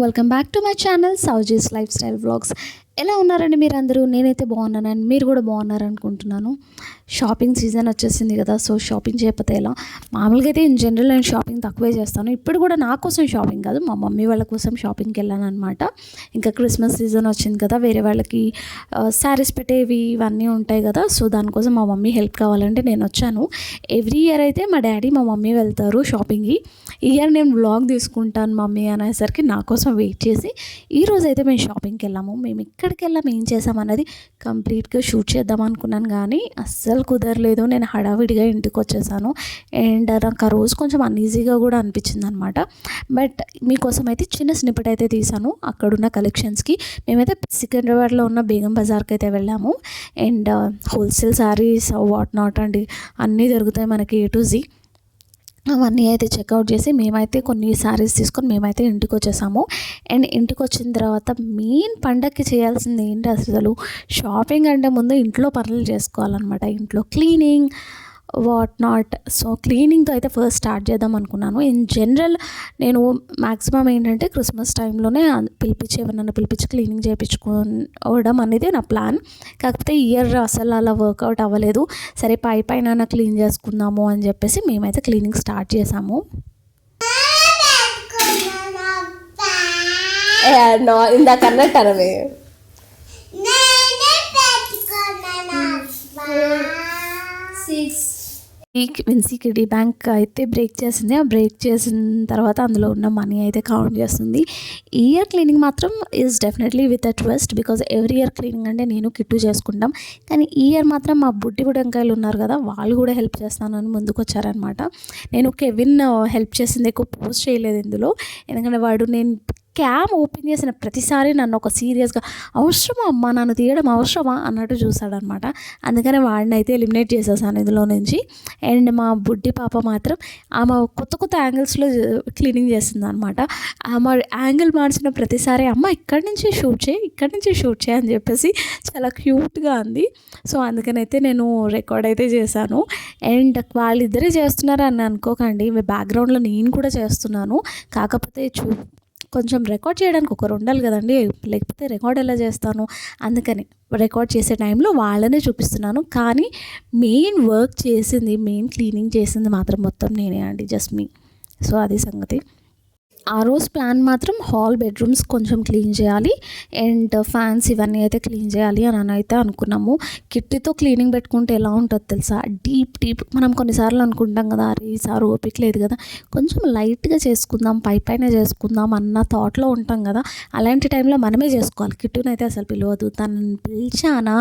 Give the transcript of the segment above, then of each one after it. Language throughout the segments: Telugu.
Welcome back to my channel Sowji's lifestyle vlogs. ఎలా ఉన్నారండి మీరు అందరూ? నేనైతే బాగున్నాను, మీరు కూడా బాగున్నారనుకుంటున్నాను. షాపింగ్ సీజన్ వచ్చేసింది కదా, సో షాపింగ్ చేయకపోతే ఎలా? మామూలుగా అయితే ఇన్ జనరల్ నేను షాపింగ్ తక్కువే చేస్తాను. ఇప్పుడు కూడా నా కోసం షాపింగ్ కాదు, మా మమ్మీ వాళ్ళ కోసం షాపింగ్కి వెళ్ళాను అనమాట. ఇంకా క్రిస్మస్ సీజన్ వచ్చింది కదా, వేరే వాళ్ళకి శారీస్ పెట్టేవి ఇవన్నీ ఉంటాయి కదా, సో దానికోసం మా మమ్మీ హెల్ప్ కావాలంటే నేను వచ్చాను. ఎవ్రీ ఇయర్ అయితే మా డాడీ మా మమ్మీ వెళ్తారు షాపింగ్కి. ఈ ఇయర్ నేను వ్లాగ్ తీసుకుంటాను మమ్మీ అనేసరికి నా కోసం వెయిట్ చేసి ఈరోజు అయితే మేము షాపింగ్కి వెళ్ళాము. మేము ఎక్కడికి వెళ్ళాము, ఏం చేసామన్నది కంప్లీట్గా షూట్ చేద్దాం అనుకున్నాను, కానీ అస్సలు కుదరలేదు. నేను హడావిడిగా ఇంటికి వచ్చేసాను అండ్ నాకు ఆ రోజు కొంచెం అన్ఈజీగా కూడా అనిపించింది అనమాట. బట్ మీకోసం అయితే చిన్న స్నిప్పెట్ అయితే తీసాను అక్కడున్న కలెక్షన్స్కి. మేమైతే సికింద్రాబాద్లో ఉన్న బేగం బజార్కి అయితే వెళ్ళాము and wholesale saris what not అండి అన్నీ దొరుకుతాయి మనకి A to Z. అవన్నీ అయితే చెక్అవుట్ చేసి మేమైతే కొన్ని శారీస్ తీసుకొని మేమైతే ఇంటికి వచ్చేసాము. అండ్ ఇంటికి వచ్చిన తర్వాత మెయిన్ పండగకి చేయాల్సింది ఏంటి అసలు, షాపింగ్ అంటే ముందు ఇంట్లో పనులు చేసుకోవాలన్నమాట. ఇంట్లో క్లీనింగ్ వాట్ నాట్. సో క్లీనింగ్తో అయితే ఫస్ట్ స్టార్ట్ చేద్దాం అనుకున్నాను. ఇన్ జనరల్ నేను మ్యాక్సిమం ఏంటంటే క్రిస్మస్ టైంలోనే ఎవరినైనా పిలిపించి క్లీనింగ్ చేయించుకోవడం అనేది నా ప్లాన్. కాకపోతే ఇయర్ అసలు అలా వర్కౌట్ అవ్వలేదు. సరే పైన క్లీన్ చేసుకుందాము అని చెప్పేసి మేమైతే క్లీనింగ్ స్టార్ట్ చేసాము. ఇందాక అన్నట్టు అనవే ఎన్సీకిడి బ్యాంక్ అయితే బ్రేక్ చేసింది. ఆ బ్రేక్ చేసిన తర్వాత అందులో ఉన్న మనీ అయితే కౌంట్ చేస్తుంది. ఈ ఇయర్ క్లీనింగ్ మాత్రం is definitely with a twist, because every year cleaning అంటే నేను కిట్టు చేసుకుంటాం, కానీ ఈ ఇయర్ మాత్రం మా బుడ్డి బుడంకాయలు ఉన్నారు కదా, వాళ్ళు కూడా హెల్ప్ చేస్తానని ముందుకు వచ్చారనమాట. నేను కెవిన్ హెల్ప్ చేసింది ఎక్కువ పోస్ట్ చేయలేదు ఇందులో, ఎందుకంటే వాడు నేను క్యామ్ ఓపెన్ చేసిన ప్రతిసారి నన్ను ఒక సీరియస్గా అవసరమా అమ్మా, నన్ను తీయడం అవసరమా అన్నట్టు చూసాడనమాట. అందుకనే వాడిని అయితే ఎలిమినేట్ చేసేసాను ఇందులో నుంచి. అండ్ మా బుడ్డి పాప మాత్రం ఆమె కొత్త యాంగిల్స్లో క్లీనింగ్ చేస్తుంది అనమాట. ఆమె యాంగిల్ మార్చిన ప్రతిసారి అమ్మ ఇక్కడి నుంచి షూట్ చేయి అని చెప్పేసి చాలా క్యూట్గా అంది. సో అందుకనైతే నేను రికార్డ్ అయితే చేశాను. అండ్ వాళ్ళిద్దరే చేస్తున్నారు అని అనుకోకండి, బ్యాక్గ్రౌండ్లో నేను కూడా చేస్తున్నాను. కాకపోతే కొంచెం రికార్డ్ చేయడానికి ఒకరు ఉండాలి కదండి, లేకపోతే రికార్డ్ ఎలా చేస్తాను, అందుకని రికార్డ్ చేసే టైంలో వాళ్ళనే చూపిస్తున్నాను. కానీ మెయిన్ వర్క్ చేసింది, మెయిన్ క్లీనింగ్ చేసింది మాత్రం మొత్తం నేనే అండి, జస్ట్ మీ. సో అది సంగతి. ఆ రోజు ప్లాన్ మాత్రం హాల్ బెడ్రూమ్స్ కొంచెం క్లీన్ చేయాలి అండ్ ఫ్యాన్స్ ఇవన్నీ అయితే క్లీన్ చేయాలి అని అయితే అనుకున్నాము. కిట్టితో క్లీనింగ్ పెట్టుకుంటే ఎలా ఉంటుందో తెలుసా, డీప్ మనం కొన్నిసార్లు అనుకుంటాం కదా, అరే ఈసారి ఓపిక లేదు కదా, కొంచెం లైట్గా చేసుకుందాం, పైన చేసుకుందాం అన్న థాట్లో ఉంటాం కదా. అలాంటి టైంలో మనమే చేసుకోవాలి. కిట్టుని అయితే అసలు పిలవద్దు, తనని పిలిచానా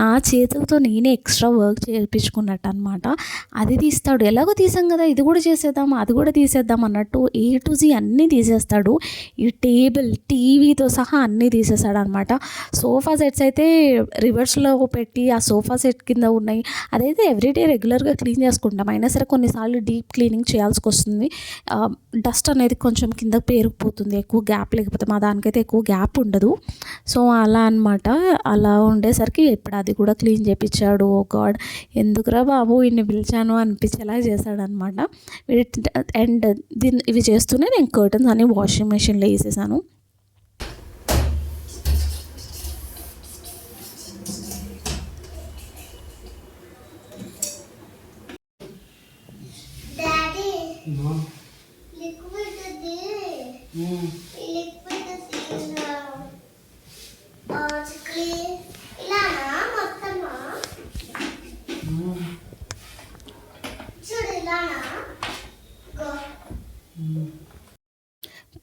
నా చేతులతో నేనే ఎక్స్ట్రా వర్క్ చేయించుకున్నట్టు అనమాట. అది తీస్తాడు, ఎలాగో తీసాం కదా ఇది కూడా చేసేద్దాం, అది కూడా తీసేద్దాం అన్నట్టు A to Z అన్నీ తీసేస్తాడు. ఈ టేబుల్ టీవీతో సహా అన్నీ తీసేస్తాడు అనమాట. సోఫా సెట్స్ అయితే రివర్స్లో పెట్టి ఆ సోఫా సెట్ కింద ఉన్నాయి, అదైతే ఎవ్రీడే రెగ్యులర్గా క్లీన్ చేసుకుంటాం. అయినా సరే కొన్నిసార్లు డీప్ క్లీనింగ్ చేయాల్సి వస్తుంది. డస్ట్ అనేది కొంచెం కింద పేరుకుపోతుంది, ఎక్కువ గ్యాప్ లేకపోతే. మా దానికైతే ఎక్కువ గ్యాప్ ఉండదు, సో అలా అనమాట. అలా ఉండేసరికి ఇప్పుడు అది కూడా క్లీన్ చేయించాడు. ఓ గాడ్, ఎందుకురా బాబు ఇన్ని పిలిచాను అనిపించేలా చేశాడనమాట. అండ్ ఇవి చేస్తూనే నేను కర్టన్స్ అన్ని వాషింగ్ మెషిన్లో వేసేసాను.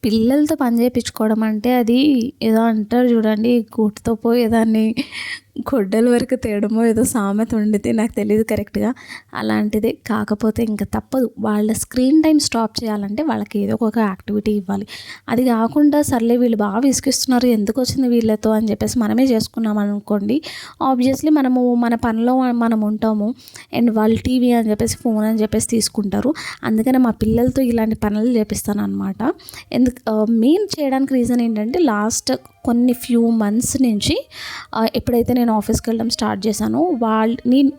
పిల్లలతో పని చేయించుకోవడం అంటే అది ఏదో అంటారు చూడండి, కూటుతో పోయేదాన్ని గొడ్డల వరకు తేయడమో ఏదో సామెత ఉండితే, నాకు తెలియదు కరెక్ట్గా, అలాంటిదే. కాకపోతే ఇంకా తప్పదు, వాళ్ళ స్క్రీన్ టైం స్టాప్ చేయాలంటే వాళ్ళకి ఏదో ఒక యాక్టివిటీ ఇవ్వాలి. అది కాకుండా సర్లే వీళ్ళు బాగా విసిగిస్తున్నారు, ఎందుకు వచ్చింది వీళ్ళతో అని చెప్పేసి మనమే చేసుకున్నాం అనుకోండి, ఆబ్వియస్లీ మనము మన పనిలో మనం ఉంటాము అండ్ వాళ్ళు టీవీ అని చెప్పేసి ఫోన్ అని చెప్పేసి తీసుకుంటారు. అందుకనే మా పిల్లలతో ఇలాంటి పనులు చేపిస్తాను అనమాట. మెయిన్ చేయడానికి రీజన్ ఏంటంటే లాస్ట్ కొన్ని ఫ్యూ మంత్స్ నుంచి ఎప్పుడైతే నేను ఆఫీస్కి వెళ్ళడం స్టార్ట్ చేశానో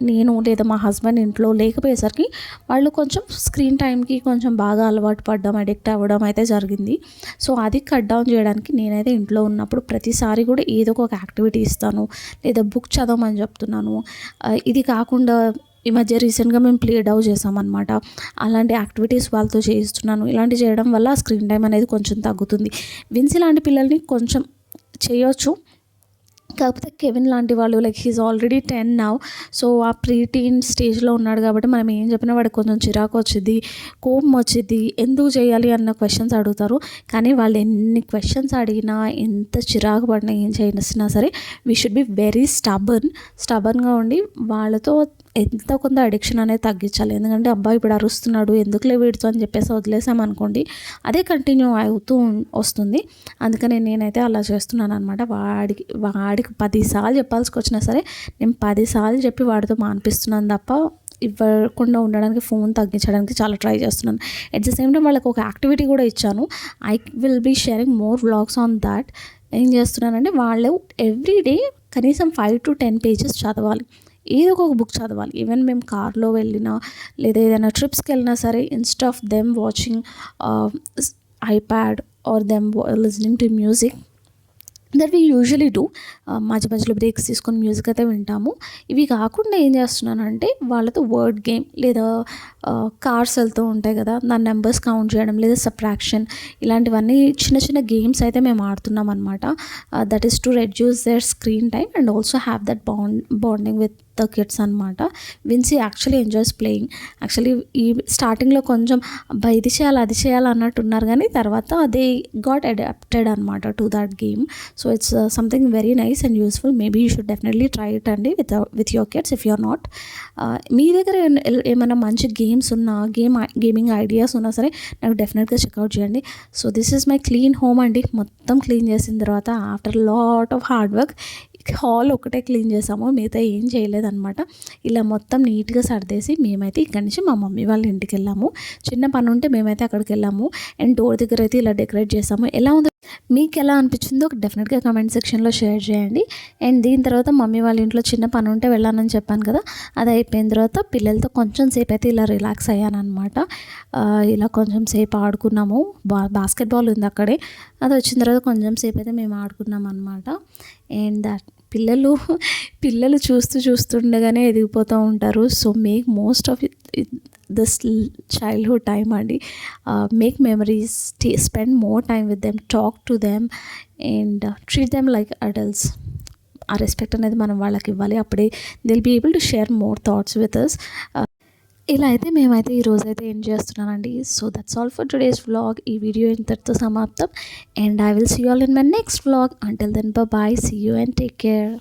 నేను లేదా మా హస్బెండ్ ఇంట్లో లేకపోయేసరికి వాళ్ళు కొంచెం స్క్రీన్ టైంకి కొంచెం బాగా అలవాటు పడడం, అడిక్ట్ అవ్వడం అయితే జరిగింది. సో అది కట్ డౌన్ చేయడానికి నేనైతే ఇంట్లో ఉన్నప్పుడు ప్రతిసారి కూడా ఏదో ఒక యాక్టివిటీ ఇస్తాను, లేదా బుక్ చదవమని చెప్తున్నాను. ఇది కాకుండా ఈ మధ్య రీసెంట్గా మేము ప్లే డౌ చేసామన్నమాట. అలాంటి యాక్టివిటీస్ వాళ్ళతో చేయిస్తున్నాను. ఇలాంటివి చేయడం వల్ల స్క్రీన్ టైం అనేది కొంచెం తగ్గుతుంది. విన్స్ లాంటి పిల్లల్ని కొంచెం చేయొచ్చు, కాకపోతే కెవిన్ లాంటి వాళ్ళు like he's already 10 now. So ఆ ప్రీ టీన్ స్టేజ్లో ఉన్నాడు కాబట్టి మనం ఏం చెప్పినా వాడికి కొంచెం చిరాకు వచ్చింది, కోపం వచ్చింది, ఎందుకు చేయాలి అన్న క్వశ్చన్స్ అడుగుతారు. కానీ వాళ్ళు ఎన్ని క్వశ్చన్స్ అడిగినా, ఎంత చిరాకు పడినా, ఏం చేసినా సరే వీ షుడ్ బి వెరీ స్టబర్న్గా ఉండి వాళ్ళతో ఎంతో కొంత అడిక్షన్ అనేది తగ్గించాలి. ఎందుకంటే అబ్బాయి ఇప్పుడు అరుస్తున్నాడు, ఎందుకులే వీడితో అని చెప్పేసి వదిలేసామనుకోండి, అదే కంటిన్యూ అవుతూ వస్తుంది. అందుకని నేనైతే అలా చేస్తున్నాను అనమాట. వాడికి 10 సార్లు చెప్పాల్సి వచ్చినా సరే నేను 10 సార్లు చెప్పి వాడితో మానిపిస్తున్నాను తప్ప ఇవ్వకుండా ఉండడానికి, ఫోన్ తగ్గించడానికి చాలా ట్రై చేస్తున్నాను. ఎట్ ద సేమ్ టైం వాళ్ళకి ఒక యాక్టివిటీ కూడా ఇచ్చాను. I will be sharing more vlogs on that. ఏం చేస్తున్నానంటే వాళ్ళు ఎవ్రీడే కనీసం 5 to 10 పేజెస్ చదవాలి, ఏదో ఒక బుక్ చదవాలి. ఈవెన్ మేము కార్లో వెళ్ళినా లేదా ఏదైనా ట్రిప్స్కి వెళ్ళినా సరే, instead of them watching iPad or them listening to music that we usually do, మధ్య మధ్యలో బ్రేక్స్ తీసుకొని మ్యూజిక్ అయితే వింటాము. ఇవి కాకుండా ఏం చేస్తున్నానంటే వాళ్ళతో వర్డ్ గేమ్ లేదా కార్స్ వెళ్తూ ఉంటాయి కదా, దాని నెంబర్స్ కౌంట్ చేయడం లేదా సబ్ట్రాక్షన్, ఇలాంటివన్నీ చిన్న చిన్న గేమ్స్ అయితే మేము ఆడుతున్నాం అనమాట. That is to reduce their screen time and also have that bonding with the kids అనమాట. Vinci actually enjoys playing. Actually ఈ స్టార్టింగ్లో కొంచెం ఇది చేయాలి అది చేయాలి అన్నట్టు ఉన్నారు, కానీ తర్వాత దే గాట్ అడాప్టెడ్ అనమాట to that game. So it's something very nice and useful. Maybe you should definitely try it అండి with your kids if you're not. మీ దగ్గర ఏమైనా మంచి గేమ్స్ ఉన్నా, గేమింగ్ ఐడియాస్ ఉన్నా సరే నాకు డెఫినెట్గా చెక్అవుట్ చేయండి. So this is my clean home అండి. మొత్తం క్లీన్ చేసిన తర్వాత after lot of hard work hall ఒకటే క్లీన్ చేసాము, మిగతా ఏం చేయలేదన్నమాట. ఇలా మొత్తం నీట్గా సర్దేసి మేమైతే ఇక్కడి నుంచి మా మమ్మీ వాళ్ళ ఇంటికి వెళ్ళాము. చిన్న పని ఉంటే మేమైతే అక్కడికి వెళ్ళాము అండ్ డోర్ దగ్గర అయితే ఇలా డెకరేట్ చేసాము. ఎలా ఉందో మీకు ఎలా అనిపించిందో డెఫినెట్గా కమెంట్ సెక్షన్లో షేర్ చేయండి. అండ్ దీని తర్వాత మమ్మీ వాళ్ళ ఇంట్లో చిన్న పని ఉంటే వెళ్ళానని చెప్పాను కదా, అది అయిపోయిన తర్వాత పిల్లలతో కొంచెం సేపు అయితే ఇలా రిలాక్స్ అయ్యాను అనమాట. ఇలా కొంచెం సేపు ఆడుకున్నాము. బాస్కెట్బాల్ ఉంది అక్కడే, అది వచ్చిన తర్వాత కొంచెం సేపు అయితే మేము ఆడుకున్నాం అనమాట. అండ్ పిల్లలు చూస్తుండగానే ఎదిగిపోతూ ఉంటారు. So make most of this childhood time అండి. Make memories, spend more time with them, talk to them and treat them like adults. ఆ రెస్పెక్ట్ అనేది మనం వాళ్ళకి ఇవ్వాలి. అప్పుడే they'll be able to share more thoughts with us. ఇలా అయితే మేమైతే ఈరోజైతే ఏం చేస్తున్నానండి. So that's all for today's vlog. ఈ వీడియో ఇంతటితో సమాప్తం and I will see you all in my next vlog. Until then bye, see you and take care.